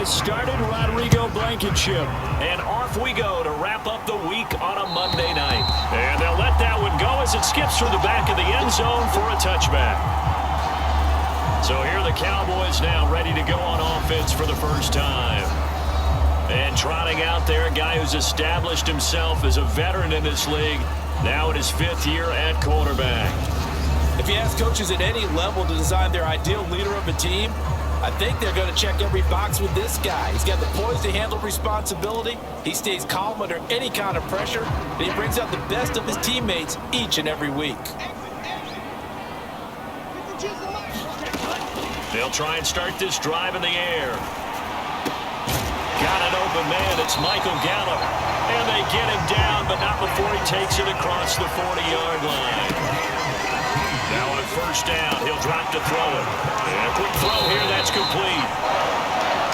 has started, Rodrigo Blankenship. And off we go to wrap up the week on a Monday night. And they'll let that one go as it skips through the back of the end zone for a touchback. So here are the Cowboys now ready to go on offense for the first time. And trotting out there, a guy who's established himself as a veteran in this league, now in his 5th year at quarterback. If you ask coaches at any level to design their ideal leader of a team, I think they're going to check every box with this guy. He's got the poise to handle responsibility. He stays calm under any kind of pressure, and he brings out the best of his teammates each and every week. They'll try and start this drive in the air. Got an open man. It's Michael Gallup. And they get him down, but not before he takes it across the 40-yard line. Now on first down, he'll drop to throw it. And a quick throw here, that's complete.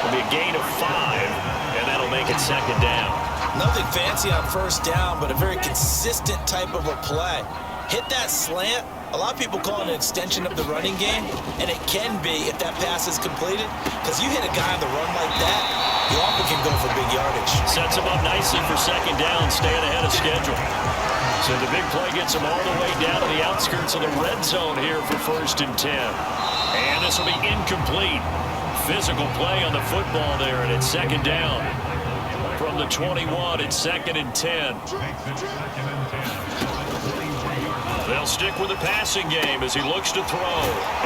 It'll be a gain of 5, and that'll make it second down. Nothing fancy on first down, but a very consistent type of a play. Hit that slant. A lot of people call it an extension of the running game, and it can be if that pass is completed, because you hit a guy on the run like that, you often can go for big yardage. Sets him up nicely for second down, staying ahead of schedule. So the big play gets him all the way down to the outskirts of the red zone here for 1st and 10. And this will be incomplete. Physical play on the football there, and it's second down. From the 21, it's 2nd and 10. They'll stick with the passing game as he looks to throw.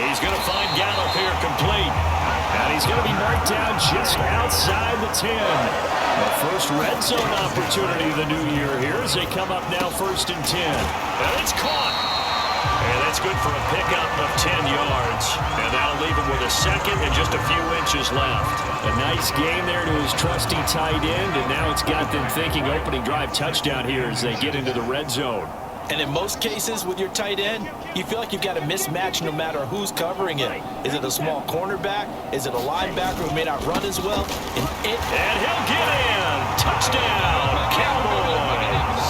He's going to find Gallup here complete. And he's going to be marked down just outside the 10. The first red zone opportunity of the new year here as they come up now 1st and 10. And it's caught. And that's good for a pickup of 10 yards. And that'll leave him with a second and just a few inches left. A nice game there to his trusty tight end. And now it's got them thinking opening drive touchdown here as they get into the red zone. And in most cases with your tight end, you feel like you've got a mismatch no matter who's covering it. Is it a small cornerback? Is it a linebacker who may not run as well? And he'll get in. Touchdown, Cowboys.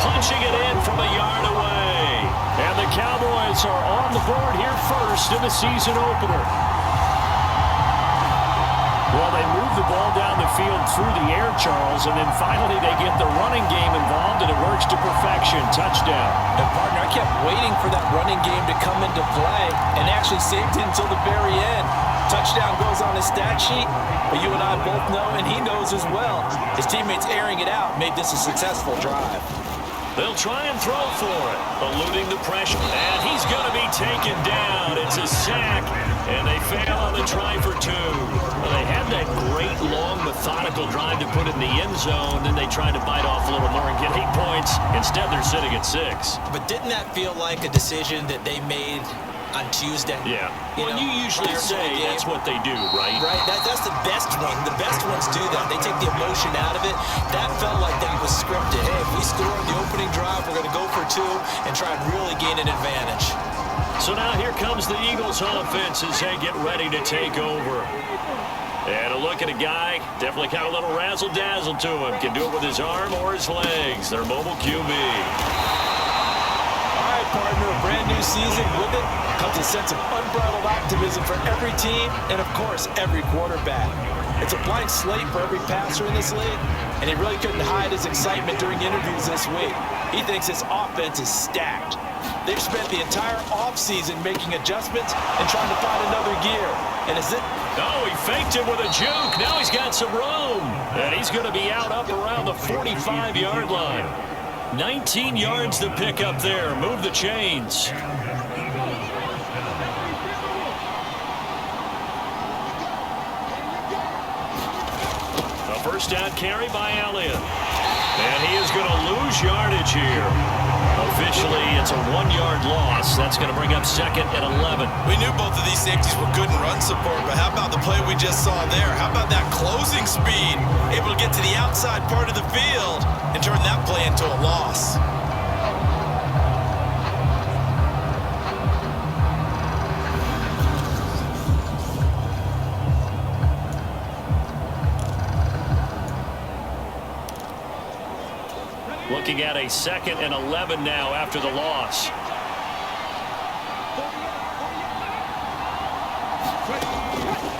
Punching it in from a yard away. And the Cowboys are on the board here first in the season opener. Well, they move the ball down the field through the air, Charles, and then finally they get the running game involved, and it works to perfection. Touchdown. And, partner, I kept waiting for that running game to come into play and actually saved it until the very end. Touchdown goes on his stat sheet, but you and I both know, and he knows as well, his teammates airing it out made this a successful drive. They'll try and throw for it, eluding the pressure. And he's going to be taken down. It's a sack, and they fail on the try for 2. Well, they had that great, long, methodical drive to put it in the end zone. Then they tried to bite off a little more and get 8 points. Instead, they're sitting at 6. But didn't that feel like a decision that they made on Tuesday? Yeah. Well, you usually say that's what they do, right? Right. That's the best one. The best ones do that. They take the emotion out of it. That felt like that was scripted. Hey, if we score on the opening drive, we're going to go for 2 and try and really gain an advantage. So now here comes the Eagles offense as they get ready to take over. And a look at a guy, definitely got a little razzle-dazzle to him. Can do it with his arm or his legs. Their mobile QB. All right, partner, a brand new season. With it comes a sense of unbridled optimism for every team and, of course, every quarterback. It's a blank slate for every passer in this league, and he really couldn't hide his excitement during interviews this week. He thinks his offense is stacked. They've spent the entire offseason making adjustments and trying to find another gear. And is it? Oh, he faked him with a juke. Now he's got some room. And he's going to be out up around the 45-yard line. 19 yards to pick up there. Move the chains. A first down carry by Elliott. And he is going to lose yardage here. Officially, it's a 1-yard loss. That's going to bring up 2nd and 11. We knew both of these safeties were good in run support, but how about the play we just saw there? How about that closing speed? Able to get to the outside part of the field and turn that play into a loss. Looking at a 2nd and 11 now after the loss.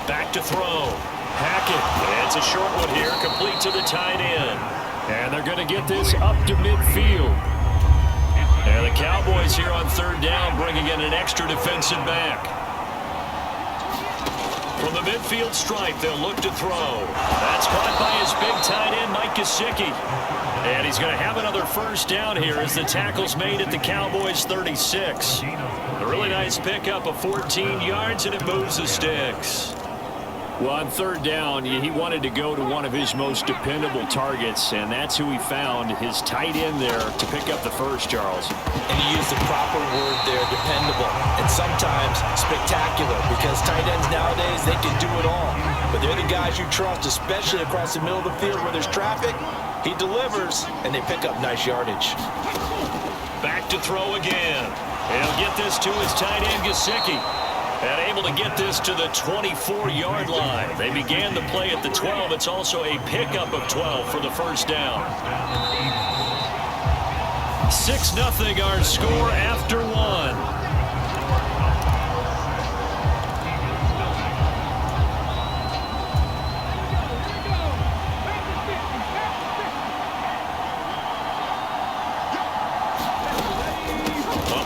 Back to throw. Hackett. It's a short one here, complete to the tight end. And they're going to get this up to midfield. And the Cowboys here on third down bringing in an extra defensive back. From the midfield stripe, they'll look to throw. That's caught by his big tight end, Mike Gesicki. And he's going to have another first down here as the tackle's made at the Cowboys' 36. A really nice pickup of 14 yards, and it moves the sticks. Well, on third down, he wanted to go to one of his most dependable targets, and that's who he found, his tight end there, to pick up the first, Charles. And you use the proper word there, dependable, and sometimes spectacular, because tight ends nowadays, they can do it all. But they're the guys you trust, especially across the middle of the field where there's traffic. He delivers, and they pick up nice yardage. Back to throw again. He'll get this to his tight end, Gesicki. And able to get this to the 24-yard line. They began the play at the 12. It's also a pickup of 12 for the first down. 6-0 our score after one.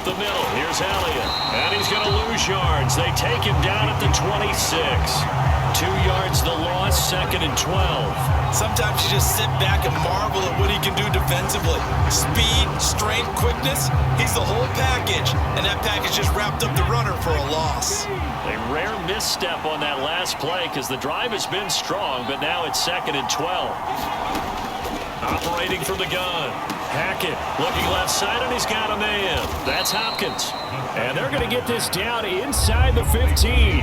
The middle. Here's Elliott. And he's going to lose yards. They take him down at the 26. 2 yards the loss, 2nd and 12. Sometimes you just sit back and marvel at what he can do defensively. Speed, strength, quickness. He's the whole package. And that package just wrapped up the runner for a loss. A rare misstep on that last play because the drive has been strong, but now it's 2nd and 12. Operating from the gun. Hackett looking left side, and he's got a man. That's Hopkins. And they're going to get this down inside the 15.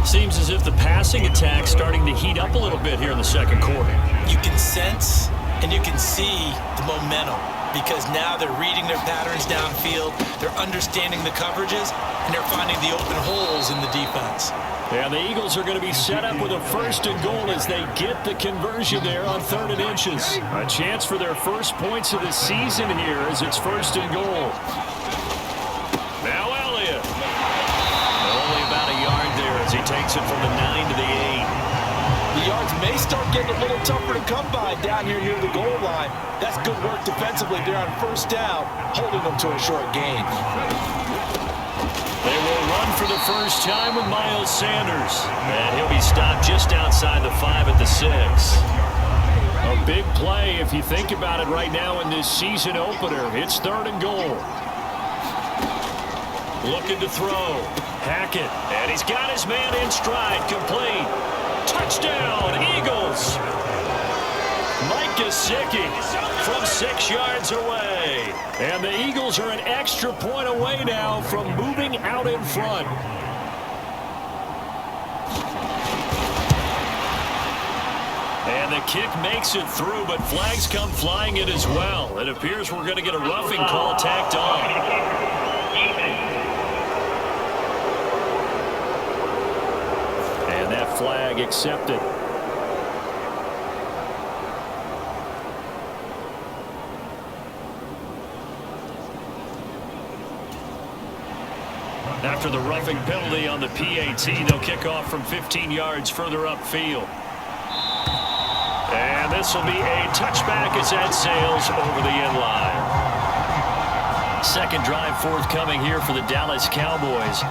Seems as if the passing attack's starting to heat up a little bit here in the second quarter. You can sense and you can see the momentum because now they're reading their patterns downfield, they're understanding the coverages, and they're finding the open holes in the defense. And the Eagles are going to be set up with a 1st and goal as they get the conversion there on 3rd and inches. A chance for their first points of the season here as it's 1st and goal. Now Elliott. Only about a yard there as he takes it from the 9 to the 8. The yards may start getting a little tougher to come by down here near the goal line. That's good work defensively there on 1st down, holding them to a short gain. They will run for the first time with Miles Sanders. And he'll be stopped just outside the 5 at the 6. A big play if you think about it right now in this season opener. It's 3rd and goal. Looking to throw. Hackett. And he's got his man in stride. Complete. Touchdown, Eagles. Mike Gesicki from 6 yards away. And the Eagles are an extra point away now from moving out in front. And the kick makes it through, but flags come flying in as well. It appears we're going to get a roughing call tacked on. And that flag accepted. After the roughing penalty on the PAT, they'll kick off from 15 yards further upfield. And this will be a touchback as that sails over the end line. Second drive forthcoming here for the Dallas Cowboys.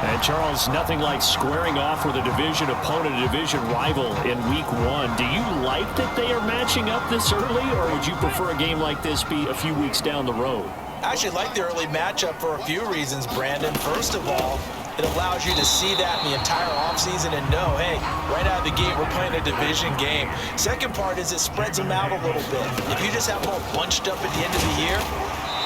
And Charles, nothing like squaring off with a division opponent, a division rival in week 1. Do you like that they are matching up this early, or would you prefer a game like this be a few weeks down the road? I actually like the early matchup for a few reasons, Brandon. First of all, it allows you to see that in the entire offseason and know, hey, right out of the gate, we're playing a division game. Second part is it spreads them out a little bit. If you just have them all bunched up at the end of the year,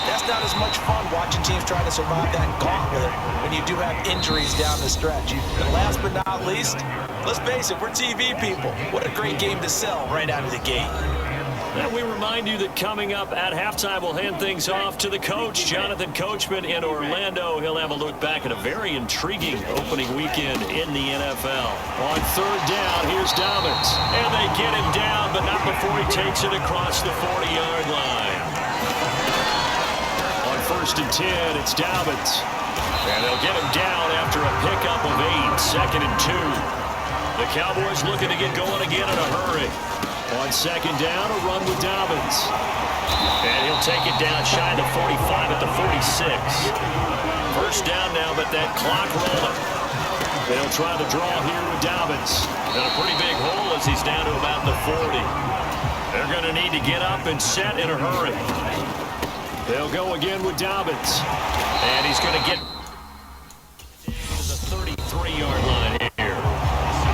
that's not as much fun watching teams try to survive that gauntlet when you do have injuries down the stretch. And last but not least, let's face it, we're TV people. What a great game to sell right out of the gate. And we remind you that coming up at halftime, we'll hand things off to the coach, Jonathan Coachman in Orlando. He'll have a look back at a very intriguing opening weekend in the NFL. On third down, here's Dobbins. And they get him down, but not before he takes it across the 40-yard line. On 1st and 10, it's Dobbins. And they'll get him down after a pickup of 8, 2nd and 2. The Cowboys looking to get going again in a hurry. On second down, a run with Dobbins. And he'll take it down shy of the 45 at the 46. First down now, but that clock rolling. They'll try the draw here with Dobbins. And a pretty big hole as he's down to about the 40. They're going to need to get up and set in a hurry. They'll go again with Dobbins. And he's going to get to the 33-yard line here.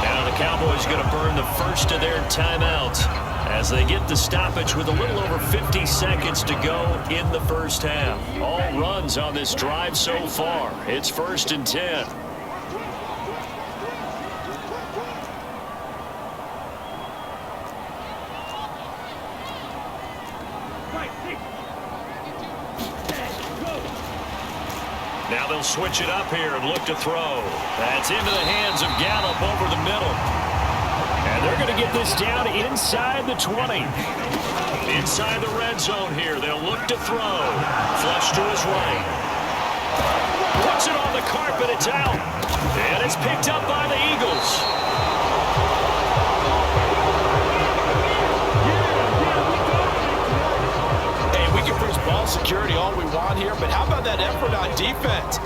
Now the Cowboys going to burn the first of their timeouts as they get the stoppage with a little over 50 seconds to go in the first half. All runs on this drive so far. It's 1st and 10. Now they'll switch it up here and look to throw. That's into the hands of Gallup over the middle. And they're going to get this down inside the 20. Inside the red zone here. They'll look to throw. Flush to his right. Puts it on the carpet. It's out. And it's picked up by the Eagles. Ball security all we want here, but how about that effort on defense?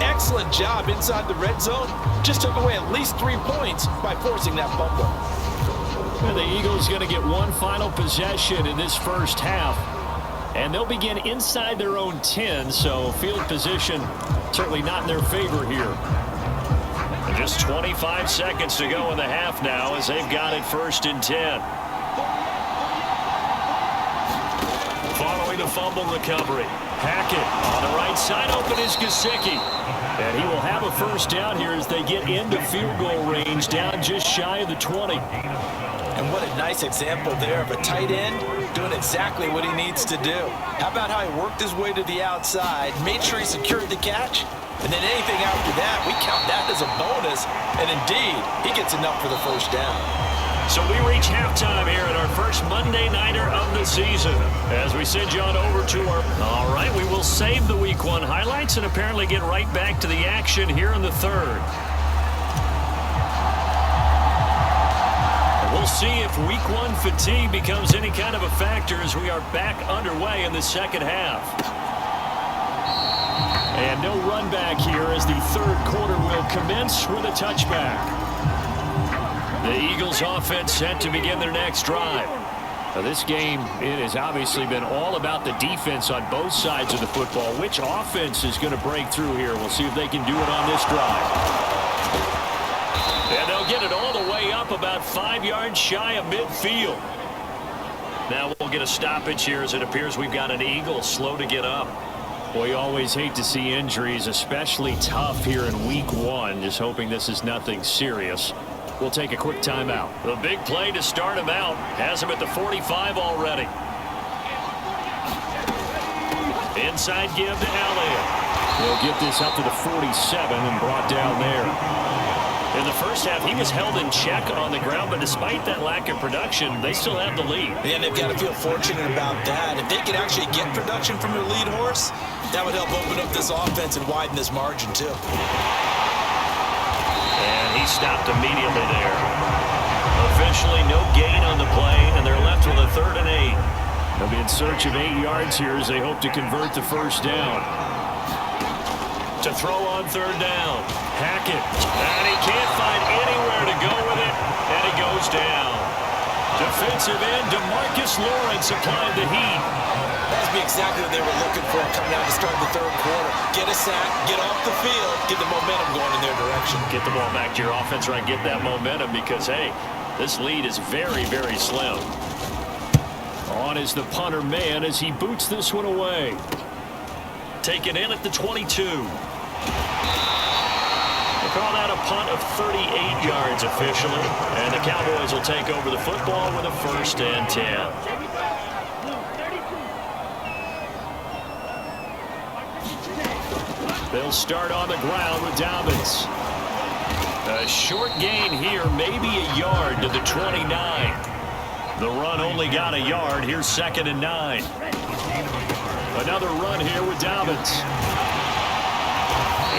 Excellent job inside the red zone. Just took away at least 3 points by forcing that fumble. And the Eagles going to get one final possession in this first half. And they'll begin inside their own 10, so field position certainly not in their favor here. And just 25 seconds to go in the half now as they've got it 1st and 10. Following the fumble recovery. Hackett on the right side. Open is Gesicki. And he will have a first down here as they get into field goal range down just shy of the 20. And what a nice example there of a tight end doing exactly what he needs to do. How about how he worked his way to the outside, made sure he secured the catch, and then anything after that, we count that as a bonus. And indeed, he gets enough for the first down. So we reach halftime here at our first Monday Nighter of the season. As we send you on over to our... All right, we will save the Week 1 highlights and apparently get right back to the action here in the third. We'll see if Week 1 fatigue becomes any kind of a factor as we are back underway in the second half. And no run back here as the third quarter will commence with a touchback. The Eagles offense set to begin their next drive. Now this game, it has obviously been all about the defense on both sides of the football. Which offense is going to break through here? We'll see if they can do it on this drive. And they'll get it all the way up about 5 yards shy of midfield. Now we'll get a stoppage here as it appears we've got an Eagle slow to get up. Well, you always hate to see injuries, especially tough here in Week 1. Just hoping this is nothing serious. We'll take a quick timeout. The big play to start him out. Has him at the 45 already. Inside give to Elliott. He'll get this up to the 47 and brought down there. In the first half, he was held in check on the ground, but despite that lack of production, they still have the lead. And they've got to feel fortunate about that. If they could actually get production from their lead horse, that would help open up this offense and widen this margin too. He stopped immediately there. Officially no gain on the play, and they're left with a 3rd and 8. They'll be in search of 8 yards here as they hope to convert the first down. To throw on 3rd down. Hackett. And he can't find anywhere to go with it, and he goes down. Defensive end DeMarcus Lawrence applied the heat. That'd be exactly what they were looking for coming out to start the third quarter. Get a sack, get off the field, get the momentum going in their direction. Get the ball back to your offense, right? Get that momentum because, hey, this lead is very, very slim. On is the punter man as he boots this one away. Taken in at the 22. We'll call that a punt of 38 yards officially. And the Cowboys will take over the football with a 1st and 10. They'll start on the ground with Dobbins. A short gain here, maybe a yard to the 29. The run only got a yard. Here's 2nd and 9. Another run here with Dobbins.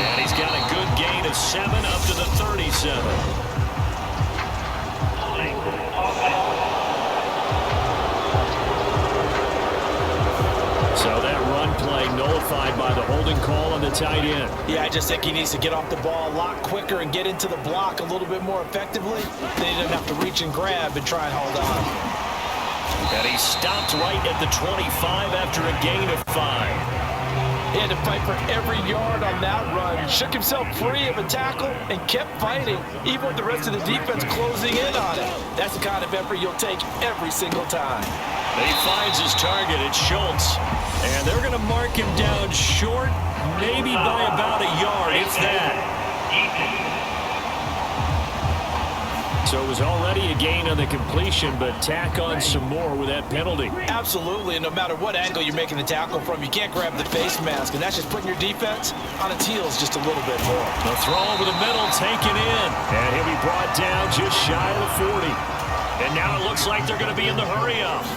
And he's got a good gain of 7 up to the 37. nullified by the holding call on the tight end. Yeah, I just think he needs to get off the ball a lot quicker and get into the block a little bit more effectively. Then he doesn't have to reach and grab and try and hold on. And he stopped right at the 25 after a gain of 5. He had to fight for every yard on that run. Shook himself free of a tackle and kept fighting, even with the rest of the defense closing in on him. That's the kind of effort you'll take every single time. And he finds his target. It's Schultz. And they're going to mark him down short, maybe by about a yard, if that. So it was already a gain on the completion, but tack on some more with that penalty. Absolutely, and no matter what angle you're making the tackle from, you can't grab the face mask, and that's just putting your defense on its heels just a little bit more. The throw over the middle, taken in, and he'll be brought down just shy of the 40. And now it looks like they're going to be in the hurry-up.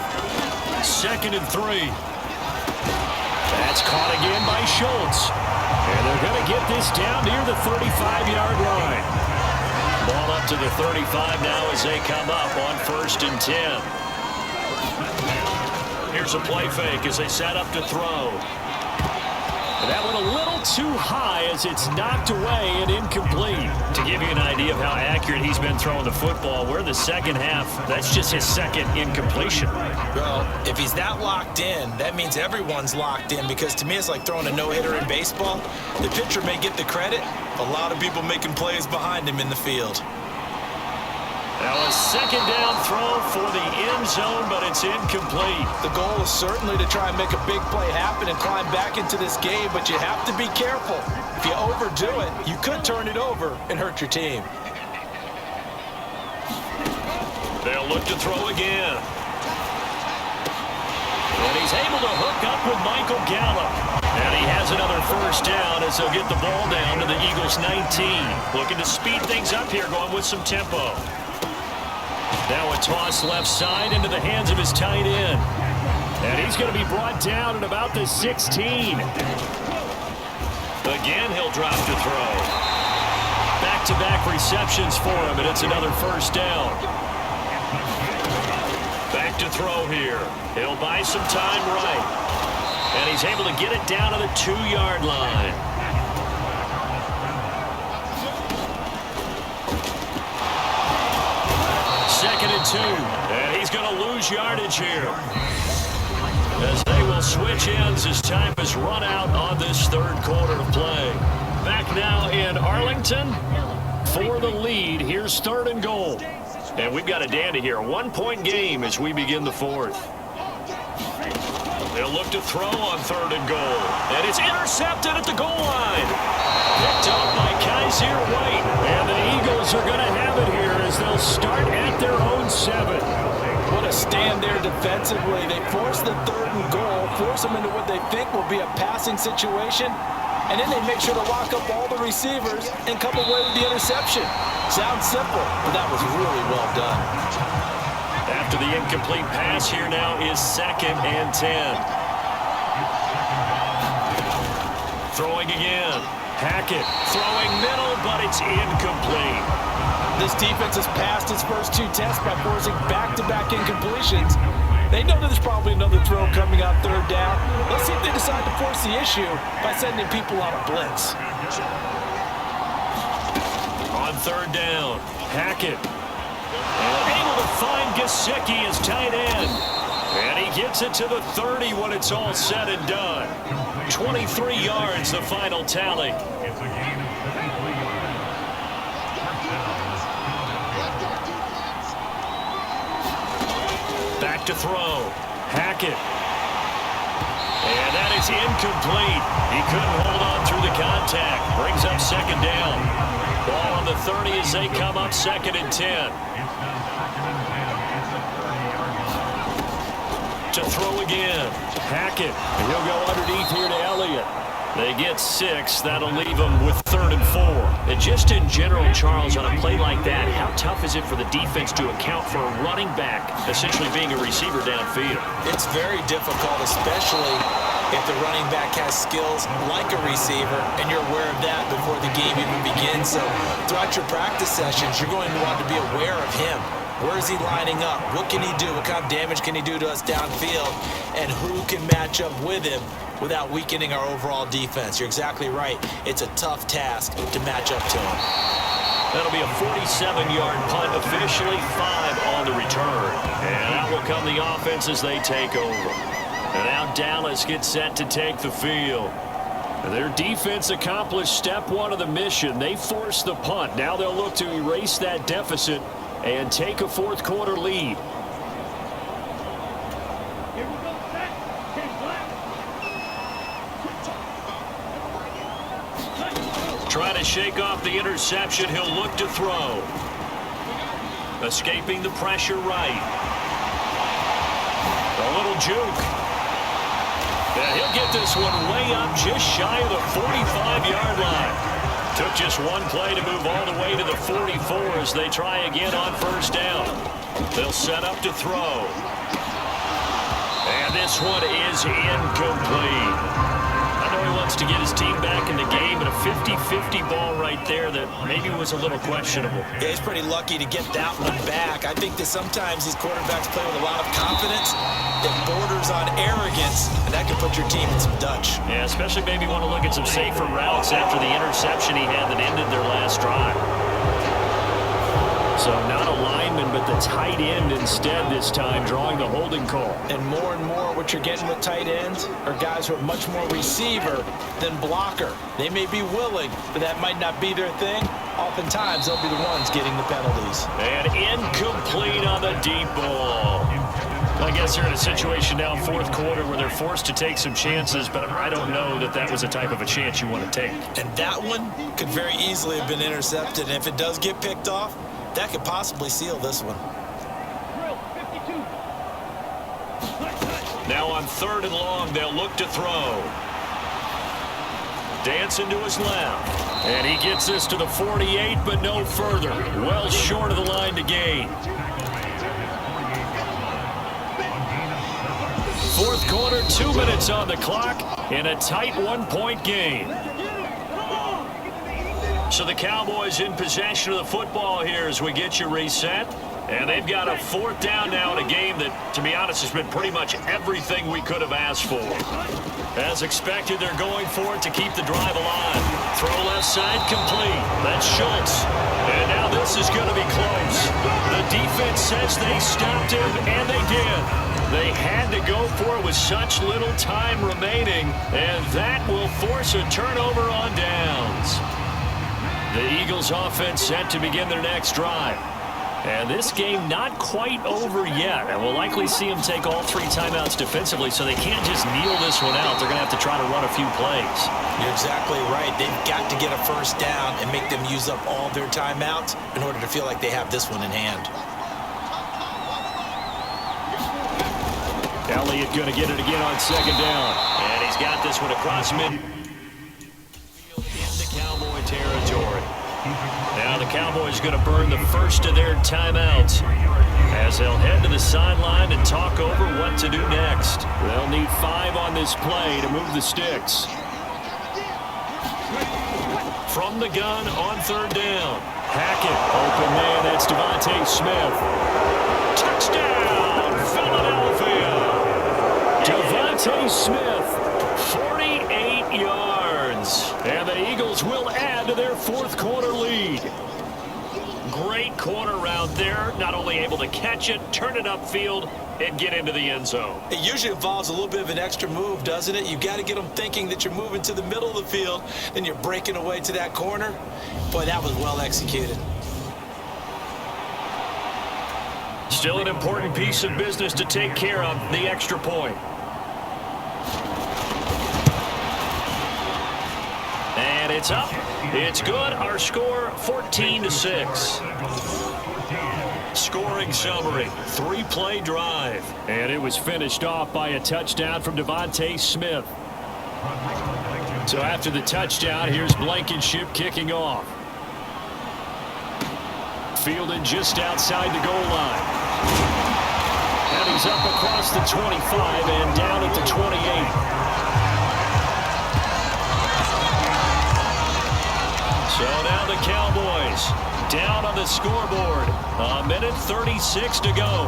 2nd and 3. That's caught again by Schultz. And they're going to get this down near the 35-yard line. Ball up to the 35 now as they come up on 1st and 10. Here's a play fake as they set up to throw. And that went a little too high as it's knocked away and incomplete. To give you an idea of how accurate he's been throwing the football, we're in the second half. That's just his 2nd incompletion. Well, if he's that locked in, that means everyone's locked in, because to me it's like throwing a no-hitter in baseball. The pitcher may get the credit, a lot of people making plays behind him in the field. Now a 2nd down throw for the end zone, but it's incomplete. The goal is certainly to try and make a big play happen and climb back into this game, but you have to be careful. If you overdo it, you could turn it over and hurt your team. They'll look to throw again. And he's able to hook up with Michael Gallup. And he has another 1st down as they'll get the ball down to the Eagles' 19. Looking to speed things up here, going with some tempo. Now a toss left side into the hands of his tight end. And he's going to be brought down at about the 16. Again, he'll drop to throw. Back-to-back receptions for him, and it's another 1st down. Back to throw here. He'll buy some time right. And he's able to get it down to the 2-yard line. Second and 2. And he's going to lose yardage here, as they will switch ends as time has run out on this 3rd quarter of play. Back now in Arlington for the lead. Here's 3rd and goal. And we've got a dandy here. A 1-point game as we begin the 4th. They'll look to throw on 3rd and goal. And it's intercepted at the goal line. Picked up by Kaiser White. And the Eagles are going to have it here as they'll start at their own 7. What a stand there defensively. They force the 3rd and goal, force them into what they think will be a passing situation, and then they make sure to lock up all the receivers and come away with the interception. Sounds simple, but that was really well done. After the incomplete pass, here now is 2nd and 10. Throwing again. Hackett throwing middle, but it's incomplete. This defense has passed its first 2 tests by forcing back-to-back incompletions. They know that there's probably another throw coming on 3rd down. Let's see if they decide to force the issue by sending people on a blitz. On 3rd down, Hackett. Able to find Gesicki as tight end. And he gets it to the 30 when it's all said and done. 23 yards, the final tally. Back to throw. Hackett. And that is incomplete. He couldn't hold on through the contact. Brings up 2nd down. Ball on the 30 as they come up 2nd and 10. To throw again. Hackett. And he'll go underneath here to Elliott. They get 6. That'll leave them with 3rd and 4. And just in general, Charles, on a play like that, how tough is it for the defense to account for a running back essentially being a receiver downfield? It's very difficult, especially if the running back has skills like a receiver, and you're aware of that before the game even begins. So throughout your practice sessions, you're going to want to be aware of him. Where is he lining up? What can he do? What kind of damage can he do to us downfield? And who can match up with him without weakening our overall defense? You're exactly right. It's a tough task to match up to him. That'll be a 47-yard punt, officially 5 on the return. And out will come the offense as they take over. And now Dallas gets set to take the field. Their defense accomplished step 1 of the mission. They forced the punt. Now they'll look to erase that deficit and take a fourth quarter lead. Trying to shake off the interception. He'll look to throw. Escaping the pressure right. A little juke. Yeah, he'll get this one way up just shy of the 45-yard line. Took just one play to move all the way to the 44 as they try again on first down. They'll set up to throw. And this one is incomplete. I know he wants to get his team back in the game, but a 50-50 ball right there that maybe was a little questionable. Yeah, he's pretty lucky to get that one back. I think that sometimes these quarterbacks play with a lot of confidence that borders on arrogance, and that can put your team in some Dutch. Yeah, especially maybe want to look at some safer routes after the interception he had that ended their last drive. So not a lineman, but the tight end instead this time, drawing the holding call. And more what you're getting with tight ends are guys who are much more receiver than blocker. They may be willing, but that might not be their thing. Oftentimes, they'll be the ones getting the penalties. And incomplete on the deep ball. I guess they're in a situation now, fourth quarter, where they're forced to take some chances, but I don't know that that was the type of a chance you want to take. And that one could very easily have been intercepted. And if it does get picked off, that could possibly seal this one. Now on 3rd and long, they'll look to throw. Dancing to his left. And he gets this to the 48, but no further. Well short of the line to gain. Fourth quarter, 2 minutes on the clock in a tight 1-point game. So the Cowboys in possession of the football here as we get you reset. And they've got a 4th down now in a game that, to be honest, has been pretty much everything we could have asked for. As expected, they're going for it to keep the drive alive. Throw left side complete. That's Schultz. And now this is going to be close. The defense says they stopped him, and they did. They had to go for it with such little time remaining, and that will force a turnover on downs. The Eagles offense set to begin their next drive. And this game not quite over yet. And we'll likely see them take all 3 timeouts defensively, so they can't just kneel this one out. They're going to have to try to run a few plays. You're exactly right. They've got to get a first down and make them use up all their timeouts in order to feel like they have this one in hand. Elliott going to get it again on 2nd down. And he's got this one across mid. Into Cowboy territory. Now the Cowboys going to burn the first of their timeouts as they'll head to the sideline and talk over what to do next. They'll need 5 on this play to move the sticks. From the gun on 3rd down. Hackett, open man, that's Devontae Smith. Touchdown, Philadelphia! Devontae Smith, 48 yards. And the Eagles will add to their 4th quarter lead. Great corner route there. Not only able to catch it, turn it upfield, and get into the end zone. It usually involves a little bit of an extra move, doesn't it? You've got to get them thinking that you're moving to the middle of the field, then you're breaking away to that corner. Boy, that was well executed. Still an important piece of business to take care of, the extra point. And it's up. It's good. Our score, 14-6. Scoring summary, 3-play drive. And it was finished off by a touchdown from Devontae Smith. So after the touchdown, here's Blankenship kicking off. Fielded just outside the goal line. And he's up across the 25 and down at the 28. So now the Cowboys down on the scoreboard. A minute 36 to go.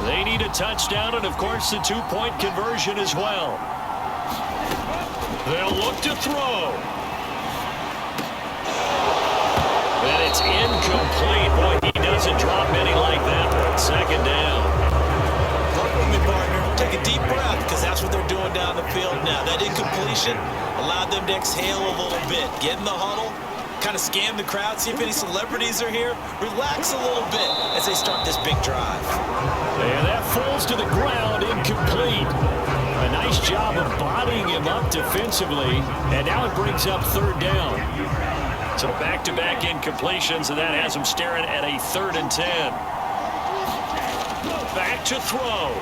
They need a touchdown and, of course, the two-point conversion as well. They'll look to throw. And it's incomplete. Boy, he doesn't drop many like that one. Second down. Work with me, partner. Take a deep breath, because that's what they're doing down the field now. That incompletion allowed them to exhale a little bit. Get in the huddle, kind of scan the crowd, see if any celebrities are here. Relax a little bit as they start this big drive. And that falls to the ground, incomplete. A nice job of bodying him up defensively, and now it brings up third down. So back-to-back incompletions, and that has him staring at a 3rd and 10. Back to throw.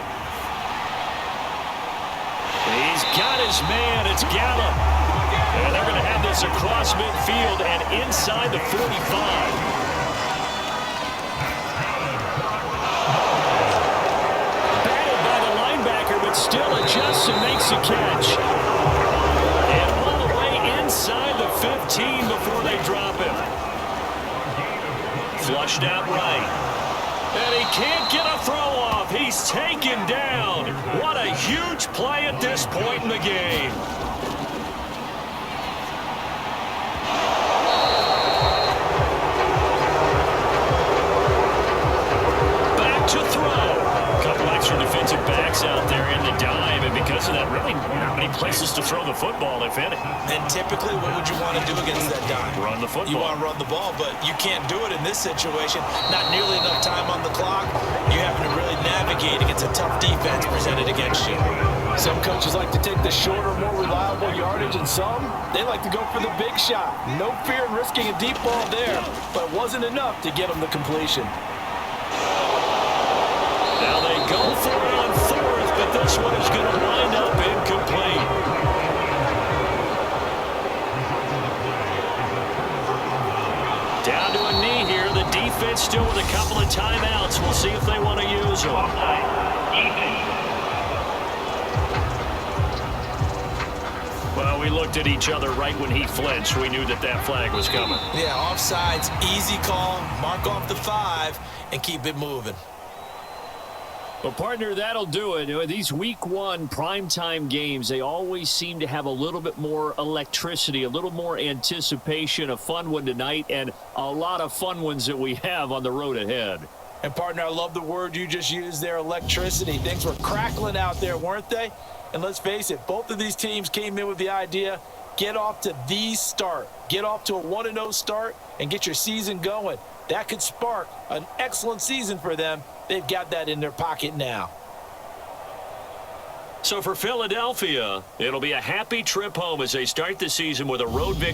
He's got his man. It's Gallup. And they're going to have this across midfield and inside the 45. Battled by the linebacker, but still adjusts and makes a catch. And all the way inside the 15 before they drop him. Flushed out right. And he can't get a throw off. He's taken down. What a huge play at this point in the game. Back to throw. A couple extra defensive backs out there in the dime, and because of that, really not many places to throw the football, if any. And typically, what would you want to do against that dime? Run the football. You want to run the ball, but you can't do it in this situation. Not nearly enough time on the clock. You're having to really navigate against a tough defense presented against you. Some coaches like to take the shorter, more reliable yardage, and some, they like to go for the big shot. No fear in risking a deep ball there, but it wasn't enough to get them the completion. Now they go for it on 4th, but this one is going to wind up incomplete. Down to a knee here. The defense still with a couple of timeouts. We'll see if they want to use them. Well, we looked at each other right when he flinched. We knew that that flag was coming. Yeah, offsides, easy call. Mark off the 5 and keep it moving. Well, partner, that'll do it. These week 1 primetime games, they always seem to have a little bit more electricity, a little more anticipation. A fun one tonight, and a lot of fun ones that we have on the road ahead. And, partner, I love the word you just used there, electricity. Things were crackling out there, weren't they? And let's face it, both of these teams came in with the idea, get off to the start. Get off to a 1-0 start and get your season going. That could spark an excellent season for them. They've got that in their pocket now. So for Philadelphia, it'll be a happy trip home as they start the season with a road victory.